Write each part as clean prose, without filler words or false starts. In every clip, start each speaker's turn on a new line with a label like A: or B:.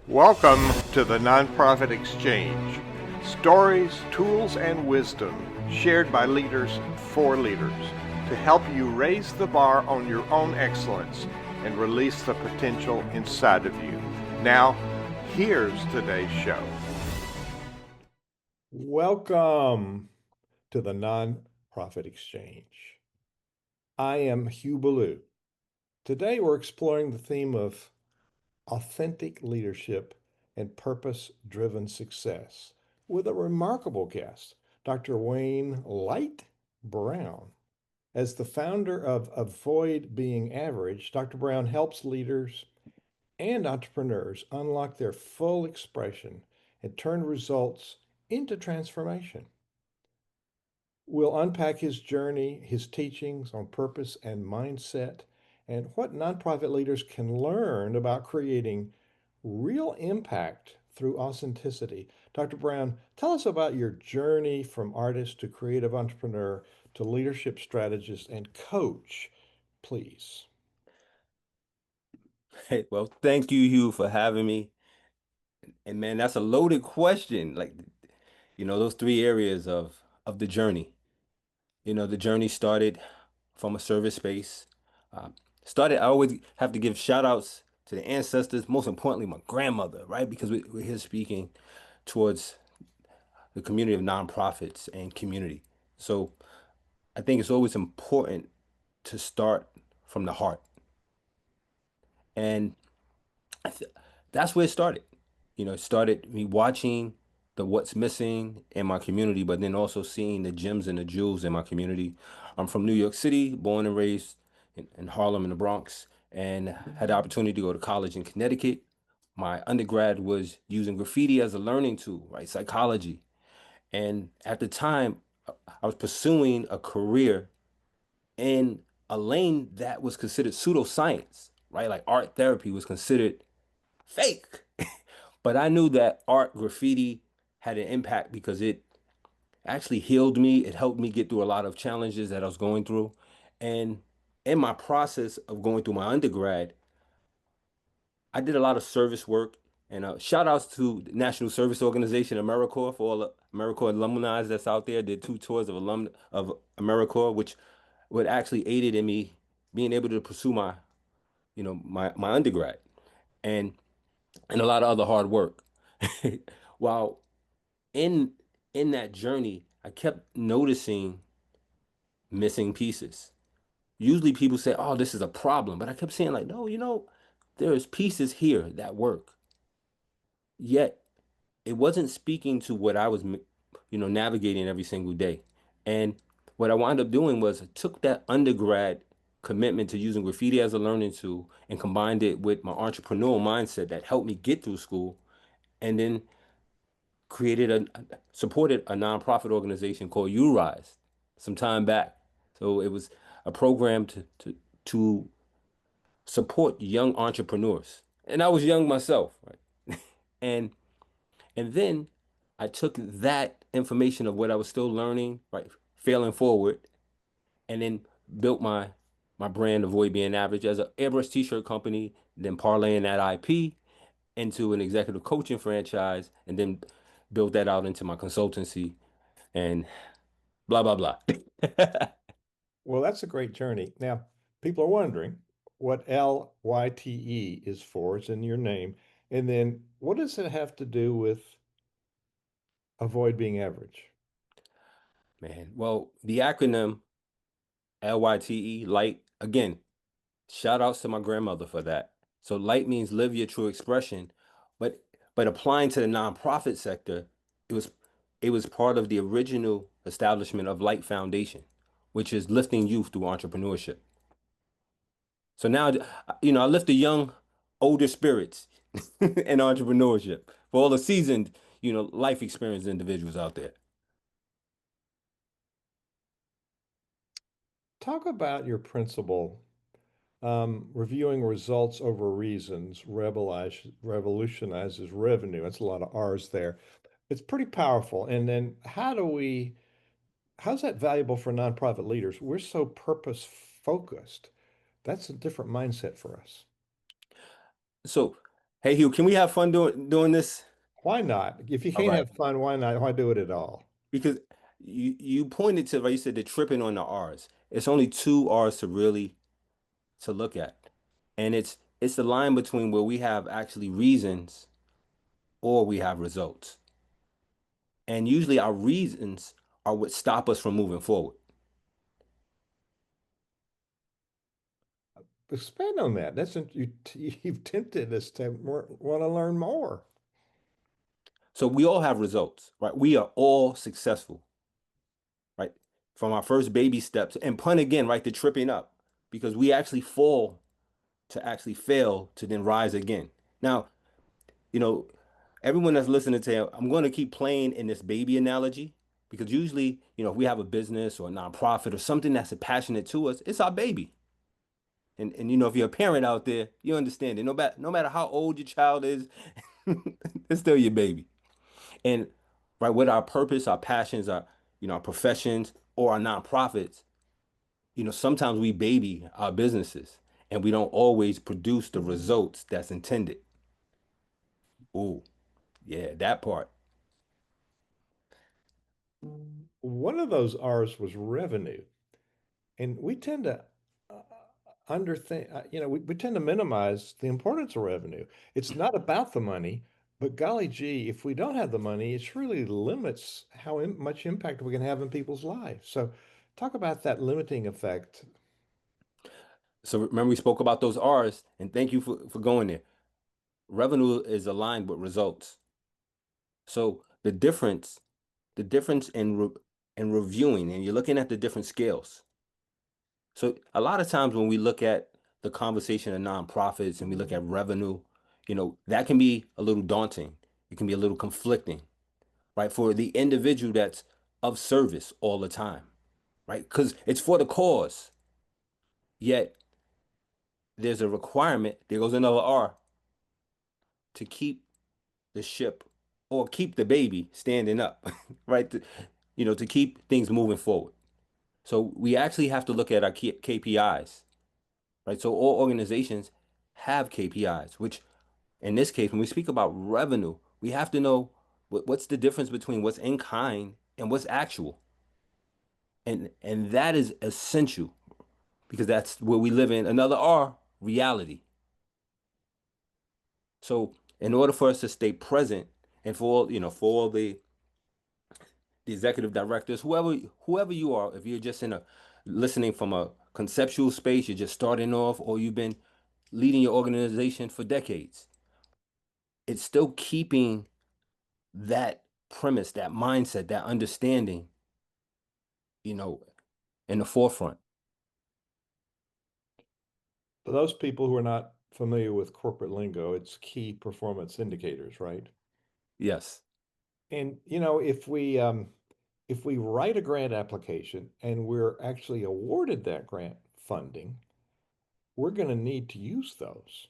A: Welcome to the Nonprofit Exchange. Stories, tools, and wisdom shared by leaders for leaders to help you raise the bar on your own excellence and release the potential inside of you. Now, here's today's show. Welcome to the Nonprofit Exchange. I am Hugh Ballou. Today we're exploring the theme of authentic leadership and purpose-driven success with a remarkable guest, Dr. Wayne Light Brown. As the founder of Avoid Being Average, Dr. Brown helps leaders and entrepreneurs unlock their full expression and turn results into transformation. We'll unpack his journey, his teachings on purpose and mindset, and what nonprofit leaders can learn about creating real impact through authenticity. Dr. Brown, tell us about your journey from artist to creative entrepreneur to leadership strategist and coach, please.
B: Hey, well, thank you, Hugh, for having me. And man, that's a loaded question. Those three areas of the journey. The journey started from a service space. Uh, I always have to give shout outs to the ancestors, most importantly, my grandmother, right? Because we're here speaking towards the community of nonprofits and community. So I think it's always important to start from the heart. And I th that's where it started. It started me watching the what's missing in my community, but then also seeing the gems and the jewels in my community. I'm from New York City, born and raised in Harlem in the Bronx, and had the opportunity to go to college in Connecticut. My undergrad was using graffiti as a learning tool, right? Psychology. And at the time, I was pursuing a career in a lane that was considered pseudoscience, right? Like art therapy was considered fake. But I knew that art graffiti had an impact because it actually healed me. It helped me get through a lot of challenges that I was going through. And in my process of going through my undergrad, I did a lot of service work. And shout outs to the National Service Organization, AmeriCorps, for all the AmeriCorps alumni that's out there. Did two tours of AmeriCorps, which what actually aided in me being able to pursue my undergrad and a lot of other hard work. While in in that journey, I kept noticing missing pieces. Usually people say, "Oh, this is a problem," but I kept saying like, "No, there's pieces here that work." Yet it wasn't speaking to what I was, navigating every single day. And what I wound up doing was I took that undergrad commitment to using graffiti as a learning tool and combined it with my entrepreneurial mindset that helped me get through school, and then supported a nonprofit organization called Rise some time back. So it was a program to support young entrepreneurs. And I was young myself, right? And and then I took that information of what I was still learning, right, failing forward, and then built my brand Avoid Being Average as an airbrush t-shirt company, then parlaying that IP into an executive coaching franchise, and then built that out into my consultancy and blah blah blah.
A: Well, that's a great journey. Now, people are wondering what LYTE is for. It's in your name. And then what does it have to do with avoid being average?
B: Man, well, the acronym LYTE, light, again, shout outs to my grandmother for that. So light means live your true expression, but applying to the nonprofit sector, it was it was part of the original establishment of Light Foundation, which is lifting youth through entrepreneurship. So now, I lift the young, older spirits in entrepreneurship for all the seasoned, life experience individuals out there.
A: Talk about your principle, reviewing results over reasons, revolutionizes revenue. That's a lot of R's there. It's pretty powerful. And then how's that valuable for nonprofit leaders? We're so purpose focused. That's a different mindset for us.
B: So Hey Hugh, can we have fun doing this?
A: Why not? If you
B: All
A: can't
B: right.
A: have fun, why not? Why do it at all?
B: Because you pointed to, right, you said they're tripping on the R's. It's only two R's to really to look at. And it's the line between where we have actually reasons or we have results. And usually our reasons are what stop us from moving forward.
A: Expand on that. You've tempted us to want to learn more.
B: So we all have results, right? We are all successful, right? From our first baby steps and pun again, right, to tripping up because we actually fall to actually fail to then rise again. Now, you know, everyone that's listening to, I'm going to keep playing in this baby analogy because usually, if we have a business or a nonprofit or something that's passionate to us, it's our baby. And if you're a parent out there, you understand it. No matter how old your child is, it's still your baby. And right with our purpose, our passions, our professions or our nonprofits, sometimes we baby our businesses and we don't always produce the results that's intended. Ooh, yeah, that part.
A: One of those R's was revenue. And we tend to uh, underthink, we tend to minimize the importance of revenue. It's not about the money, but golly gee, if we don't have the money, it really limits how much impact we can have in people's lives. So talk about that limiting effect.
B: So remember we spoke about those R's, and thank you for going there. Revenue is aligned with results. So the difference in reviewing, and you're looking at the different scales. So a lot of times when we look at the conversation of nonprofits and we look at revenue, that can be a little daunting. It can be a little conflicting, right? For the individual that's of service all the time, right? Because it's for the cause. Yet there's a requirement, there goes another R, to keep the ship or keep the baby standing up, right? To keep things moving forward. So we actually have to look at our KPIs, right? So all organizations have KPIs, which in this case, when we speak about revenue, we have to know what's the difference between what's in kind and what's actual. And that is essential because that's where we live in another R, reality. So in order for us to stay present and for all the executive directors, whoever you are, if you're just in a listening from a conceptual space, you're just starting off, or you've been leading your organization for decades, it's still keeping that premise, that mindset, that understanding, you know, in the forefront.
A: For those people who are not familiar with corporate lingo, it's key performance indicators, right?
B: Yes.
A: And if we write a grant application and we're actually awarded that grant funding, we're going to need to use those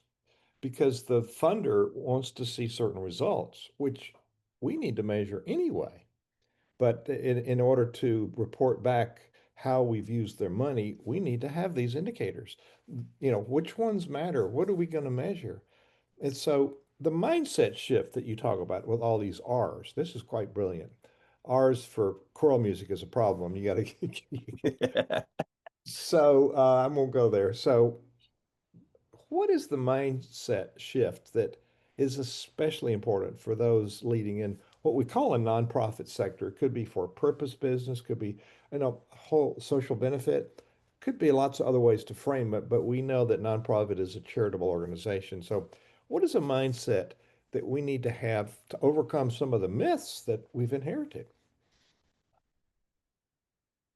A: because the funder wants to see certain results, which we need to measure anyway. But in order to report back how we've used their money, we need to have these indicators. Which ones matter? What are we going to measure? And so the mindset shift that you talk about with all these R's, this is quite brilliant. R's for choral music is a problem. You got to. So I won't go there. So what is the mindset shift that is especially important for those leading in what we call a nonprofit sector? It could be for purpose business, could be, whole social benefit, could be lots of other ways to frame it, but we know that nonprofit is a charitable organization. So, what is a mindset that we need to have to overcome some of the myths that we've inherited?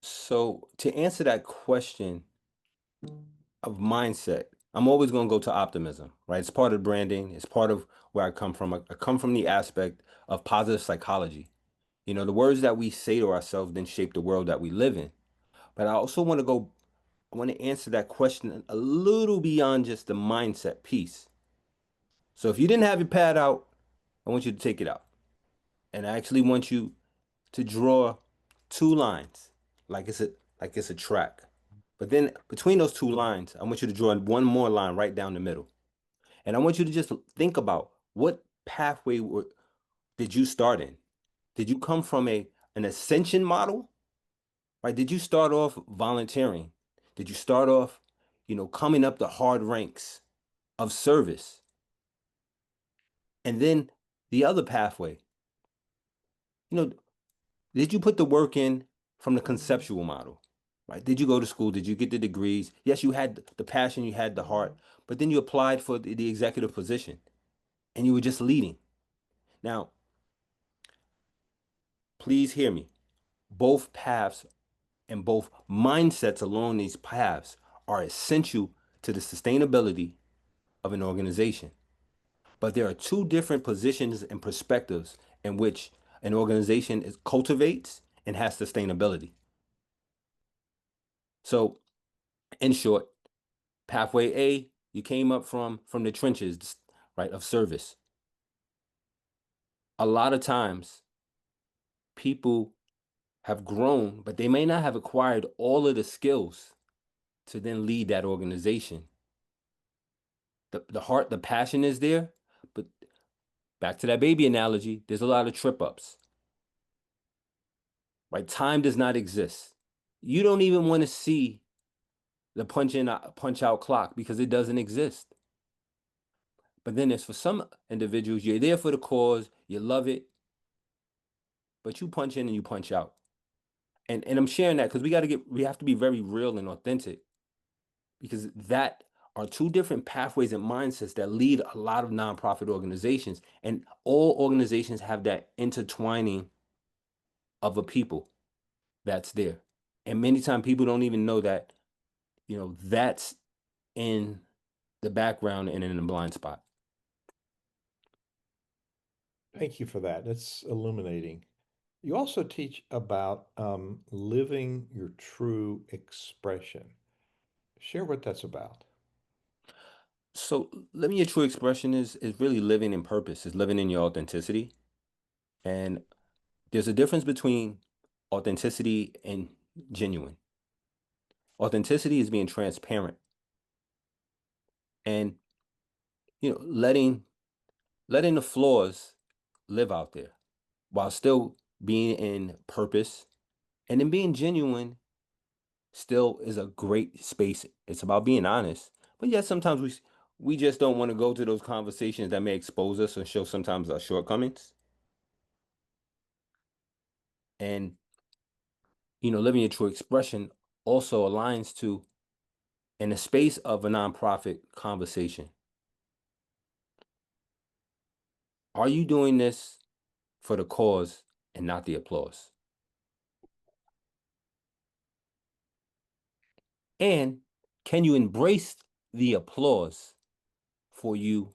B: So to answer that question of mindset, I'm always going to go to optimism, right? It's part of branding. It's part of where I come from. I come from the aspect of positive psychology. The words that we say to ourselves then shape the world that we live in. But I want to answer that question a little beyond just the mindset piece. So if you didn't have your pad out, I want you to take it out. And I actually want you to draw two lines, like it's a track. But then between those two lines, I want you to draw one more line right down the middle. And I want you to just think about what pathway did you start in? Did you come from an ascension model? Right? Did you start off volunteering? Did you start off, coming up the hard ranks of service? And then the other pathway, you know, did you put the work in from the conceptual model? Right? Did you go to school? Did you get the degrees? Yes, you had the passion, you had the heart, but then you applied for the executive position and you were just leading. Now, please hear me. Both paths and both mindsets along these paths are essential to the sustainability of an organization. But there are two different positions and perspectives in which an organization cultivates and has sustainability. So, in short, pathway A, you came up from the trenches, right, of service. A lot of times, people have grown, but they may not have acquired all of the skills to then lead that organization. The heart, the passion is there, but back to that baby analogy, there's a lot of trip ups, right? Time does not exist. You don't even want to see the punch in, punch out clock because it doesn't exist. But then there's for some individuals, you're there for the cause, you love it, but you punch in and you punch out. And I'm sharing that because we have to be very real and authentic because that are two different pathways and mindsets that lead a lot of nonprofit organizations. And all organizations have that intertwining of a people that's there. And many times people don't even know that, that's in the background and in the blind spot.
A: Thank you for that. That's illuminating. You also teach about living your true expression. Share what that's about.
B: So living your true expression is really living in purpose, is living in your authenticity. And there's a difference between authenticity and genuine. Authenticity is being transparent and letting the flaws live out there while still being in purpose. And then being genuine still is a great space. It's about being honest. But yet sometimes we just don't want to go to those conversations that may expose us and show sometimes our shortcomings. And living your true expression also aligns to in the space of a nonprofit conversation. Are you doing this for the cause and not the applause? And can you embrace the applause for you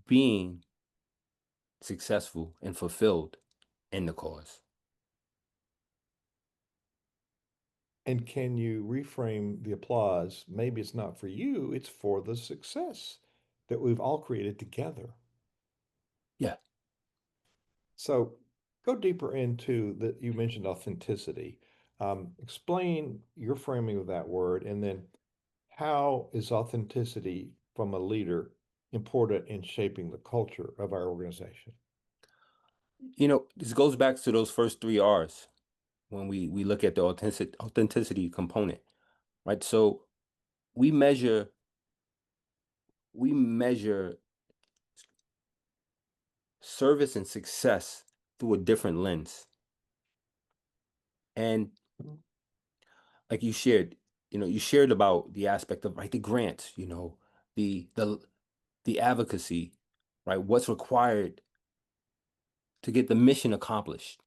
B: being successful and fulfilled in the cause?
A: And can you reframe the applause? Maybe it's not for you, it's for the success that we've all created together.
B: Yeah.
A: So go deeper into that. You mentioned authenticity. Explain your framing of that word, and then how is authenticity from a leader important in shaping the culture of our organization?
B: This goes back to those first three R's when we look at the authenticity component, right? So we measure we measure service and success through a different lens. And like you shared about the aspect of right the grants, the the the advocacy, right? What's required to get the mission accomplished,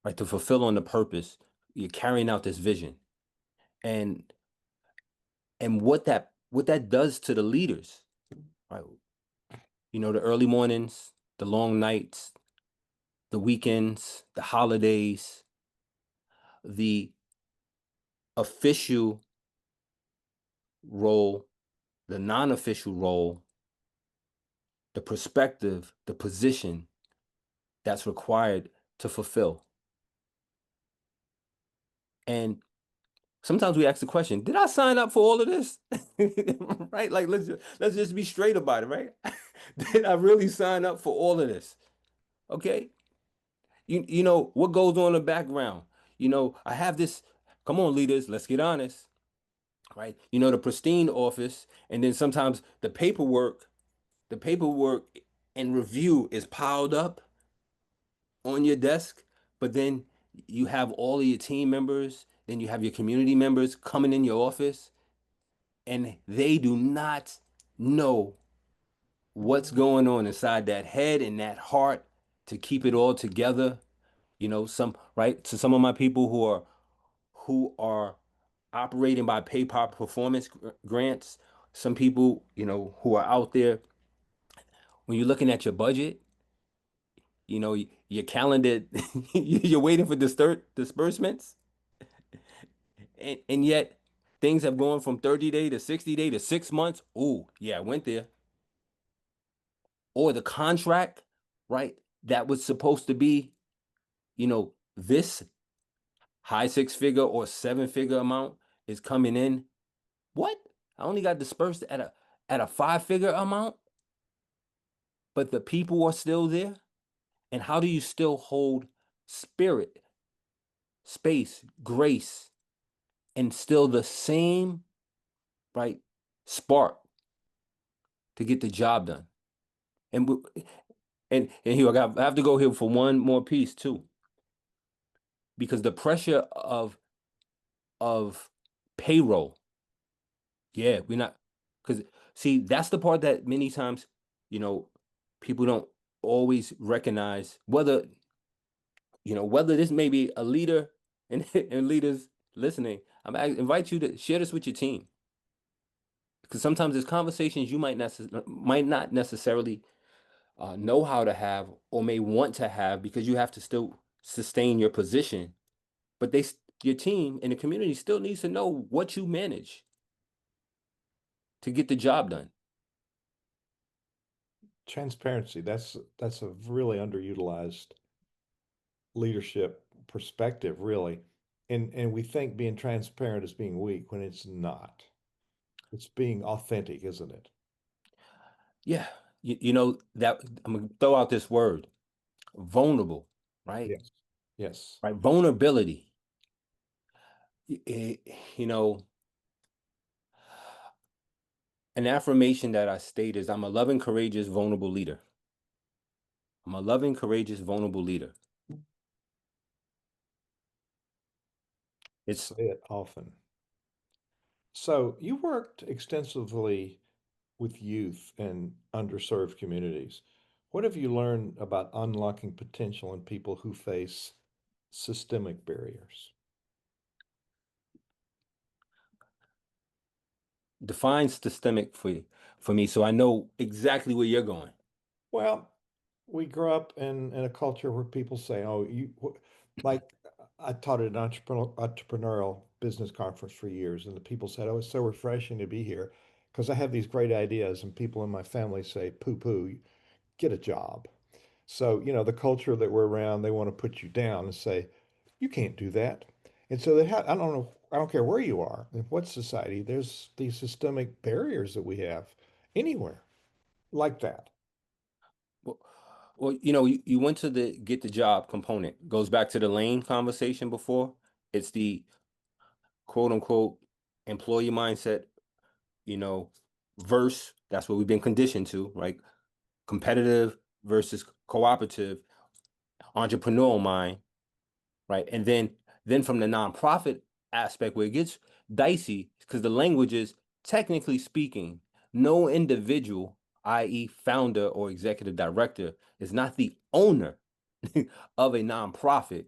B: right? To fulfill on the purpose, you're carrying out this vision. And what that does to the leaders, right? The early mornings, the long nights, the weekends, the holidays, the official role, the non-official role, the perspective, the position that's required to fulfill. And sometimes we ask the question, did I sign up for all of this? Right? Like let's just be straight about it, right? Did I really sign up for all of this? Okay. You know what goes on in the background. I have this, come on, leaders, let's get honest, right? The pristine office, and then sometimes the paperwork and review is piled up on your desk, but then you have all of your team members, then you have your community members coming in your office, and they do not know what's going on inside that head and that heart to keep it all together. Some right. So some of my people who are operating by pay per performance grants, some people, who are out there, when you're looking at your budget, your calendar, you're waiting for disbursements, and yet things have gone from 30 day to 60 day to 6 months. Oh, yeah, I went there. Or the contract, right? That was supposed to be, this high six-figure or seven-figure amount is coming in. What? I only got dispersed at a five-figure amount, but the people are still there. And how do you still hold spirit, space, grace, and still the same, right, spark to get the job done? And and here I have to go here for one more piece too, because the pressure of payroll. Yeah, we're not, because see, that's the part that many times, you know, people don't always recognize whether this may be a leader and, and leaders listening. I invite you to share this with your team, because sometimes there's conversations you might not necessarily know how to have or may want to have, because you have to still sustain your position, but your team and the community still needs to know what you manage to get the job done.
A: Transparency, that's a really underutilized leadership perspective, really. And we think being transparent is being weak when it's not. It's being authentic, isn't it?
B: Yeah, you know that I'm gonna throw out this word, vulnerable, right?
A: Yes. Yes.
B: Right, vulnerability. You know, an affirmation that I state is, I'm a loving, courageous, vulnerable leader. I'm a loving, courageous, vulnerable leader. It's
A: Say it often. So you worked extensively with youth and underserved communities. What have you learned about unlocking potential in people who face systemic barriers?
B: Define systemic for me, so I know exactly where you're going.
A: Well, we grew up in a culture where people say, "Oh, like I taught at an entrepreneurial business conference for years, and the people said, "Oh, it's so refreshing to be here because I have these great ideas." And people in my family say, "Poo-poo, get a job." So, the culture that we're around, they want to put you down and say, "You can't do that." And so I don't know, I don't care where you are, in what society, there's these systemic barriers that we have anywhere like that.
B: Well, well, you went to the get the job component. Goes back to the lane conversation before. It's the quote unquote employee mindset, you know, verse. That's what we've been conditioned to, right? Competitive versus cooperative, entrepreneurial mind, right? And then from the nonprofit aspect, where it gets dicey, because the language is, technically speaking, no individual, i.e., founder or executive director, is not the owner of a nonprofit.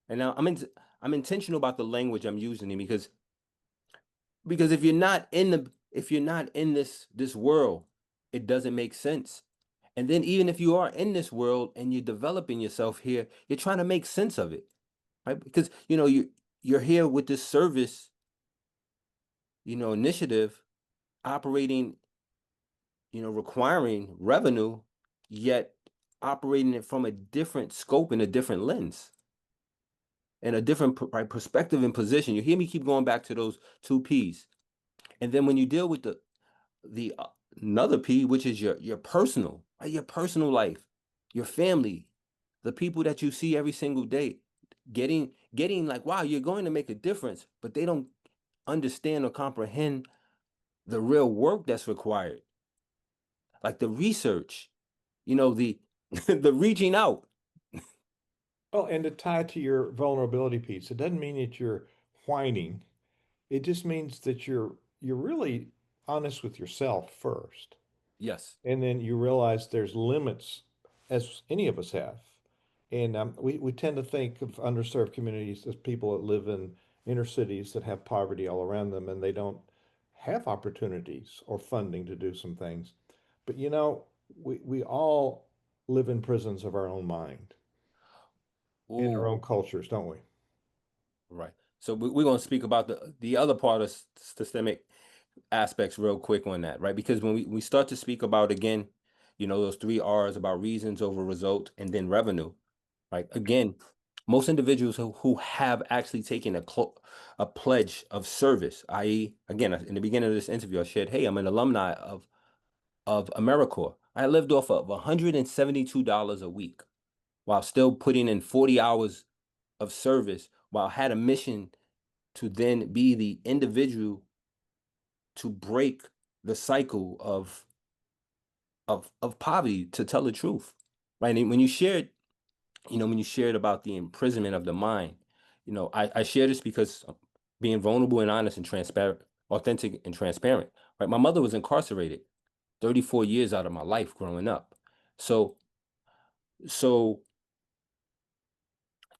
B: And now I'm intentional about the language I'm using, because if you're not in this world, it doesn't make sense. And then even if you are in this world and you're developing yourself here, you're trying to make sense of it, right? Because you're here with this service, initiative operating, requiring revenue, yet operating it from a different scope and a different lens. and a different right, perspective and position. You hear me keep going back to those two P's. And then when you deal with the another P, which is your personal, right, your personal life, your family, the people that you see every single day, getting like, wow, you're going to make a difference, but they don't understand or comprehend the real work that's required, like the research, the the reaching out.
A: Well, and to tie to your vulnerability piece, it doesn't mean that you're whining. It just means that you're really honest with yourself first.
B: Yes.
A: And then you realize there's limits, as any of us have. And we tend to think of underserved communities as people that live in inner cities that have poverty all around them and they don't have opportunities or funding to do some things. But we all live in prisons of our own mind, in our
B: Ooh,
A: own cultures, don't we?
B: right. So we're going to speak about the other part of systemic aspects real quick on that, right? Because when we start to speak about again, those three R's about reasons over result and then revenue, right? Again, most individuals who have actually taken a pledge of service, i.e., again, in the beginning of this interview, I shared, hey, I'm an alumni of AmeriCorps. I lived off of $172 a week while still putting in 40 hours of service while I had a mission to then be the individual to break the cycle of poverty, to tell the truth, right? And when you shared about the imprisonment of the mind, I share this because being vulnerable and honest and transparent, authentic and transparent, right? My mother was incarcerated 34 years out of my life growing up. So, so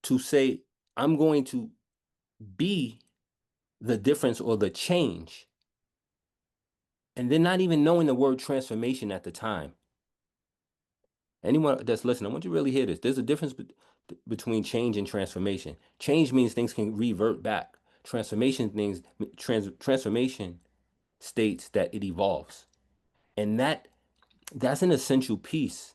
B: to say I'm going to be the difference or the change, and then not even knowing the word transformation at the time. Anyone that's listening, I want you to really hear this. There's a difference between change and transformation. Change means things can revert back. Transformation states that it evolves. And that's an essential piece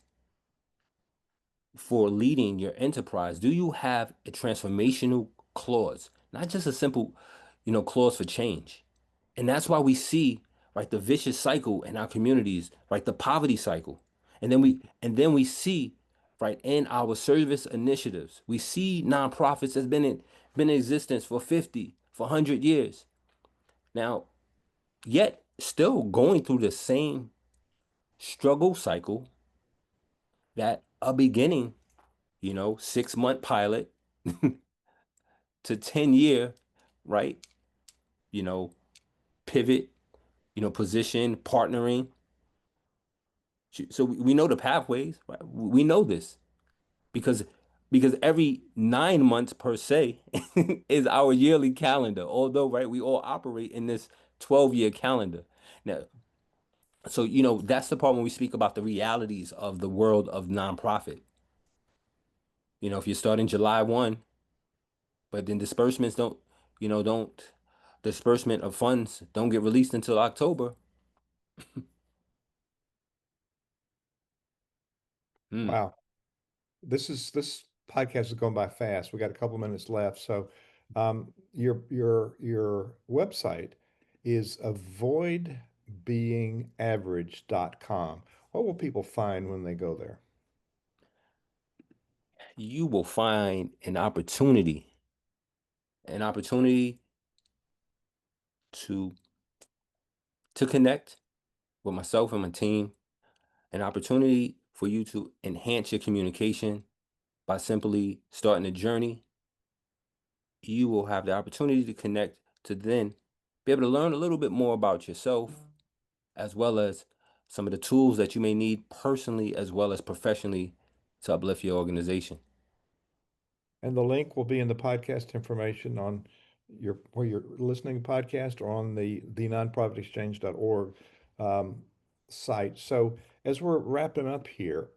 B: for leading your enterprise. Do you have a transformational clause? Not just a simple, clause for change. And that's why we see, right, the vicious cycle in our communities, right, the poverty cycle. And then we see, right, in our service initiatives, we see nonprofits that's been in existence for 50, for 100 years. Now, yet still going through the same struggle cycle that a beginning, 6-month pilot to 10-year, right? You know, pivot, position, partnering. So we know the pathways, right? We know this because every 9 months per se is our yearly calendar. Although, right, we all operate in this 12-year calendar. Now, so that's the part when we speak about the realities of the world of nonprofit. If you start in July 1, but then disbursements don't disbursement of funds don't get released until October. Hmm.
A: Wow. This podcast is going by fast. We got a couple minutes left. So your website is avoidbeingaverage.com. What will people find when they go there?
B: You will find an opportunity to connect with myself and my team, an opportunity for you to enhance your communication by simply starting a journey. You will have the opportunity to connect to then be able to learn a little bit more about yourself, as well as some of the tools that you may need personally as well as professionally to uplift your organization.
A: And the link will be in the podcast information on where you're listening to podcast or on the nonprofitexchange.org um, site. So as we're wrapping up here,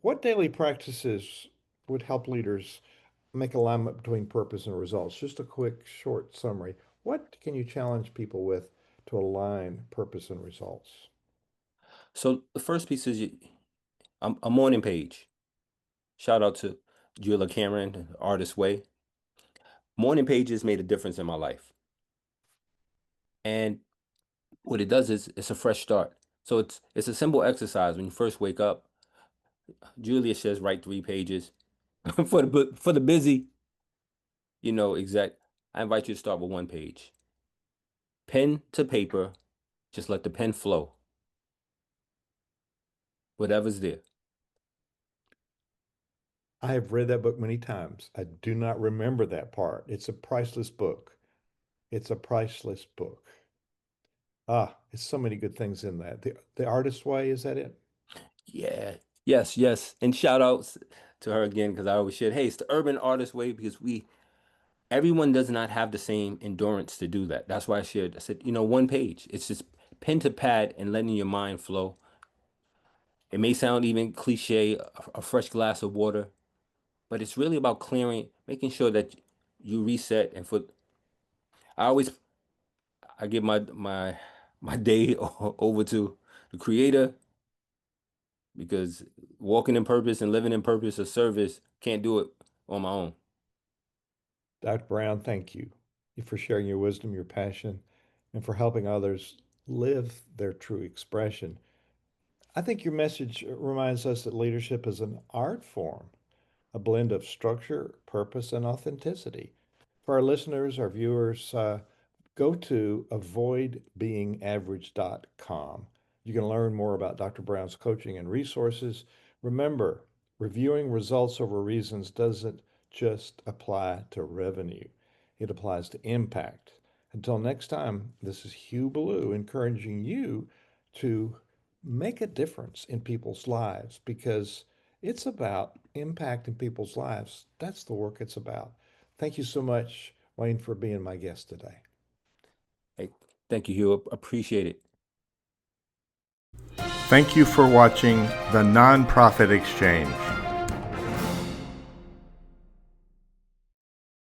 A: what daily practices would help leaders make alignment between purpose and results? Just a quick, short summary. What can you challenge people with to align purpose and results?
B: So the first piece is a morning page. Shout out to Julia Cameron, Artist Way. Morning pages made a difference in my life. And what it does is it's a fresh start. So it's a simple exercise. When you first wake up, Julia says write 3 pages. For the busy, exact. I invite you to start with 1 page. Pen to paper, just let the pen flow. Whatever's there.
A: I have read that book many times. I do not remember that part. It's a priceless book. It's a priceless book. Ah, it's so many good things in that. The Artist's Way, is that it?
B: Yeah. Yes, yes. And shout outs to her again because I always said, hey, it's the urban artist way because everyone does not have the same endurance to do that. That's why I said, 1 page. It's just pen to pad and letting your mind flow. It may sound even cliche, a fresh glass of water, but it's really about clearing, making sure that you reset and I always I give my day over to the creator because walking in purpose and living in purpose of service can't do it on my own.
A: Dr. Brown, thank you for sharing your wisdom, your passion, and for helping others live their true expression. I think your message reminds us that leadership is an art form, a blend of structure, purpose, and authenticity. For our listeners, our viewers, go to avoidbeingaverage.com. You can learn more about Dr. Brown's coaching and resources. Remember, reviewing results over reasons doesn't just apply to revenue, it applies to impact. Until next time, this is Hugh Ballou encouraging you to make a difference in people's lives because it's about impacting people's lives. That's the work it's about. Thank you so much, Wayne, for being my guest today.
B: Hey, thank you, Hugh. Appreciate it.
A: Thank you for watching The Nonprofit Exchange.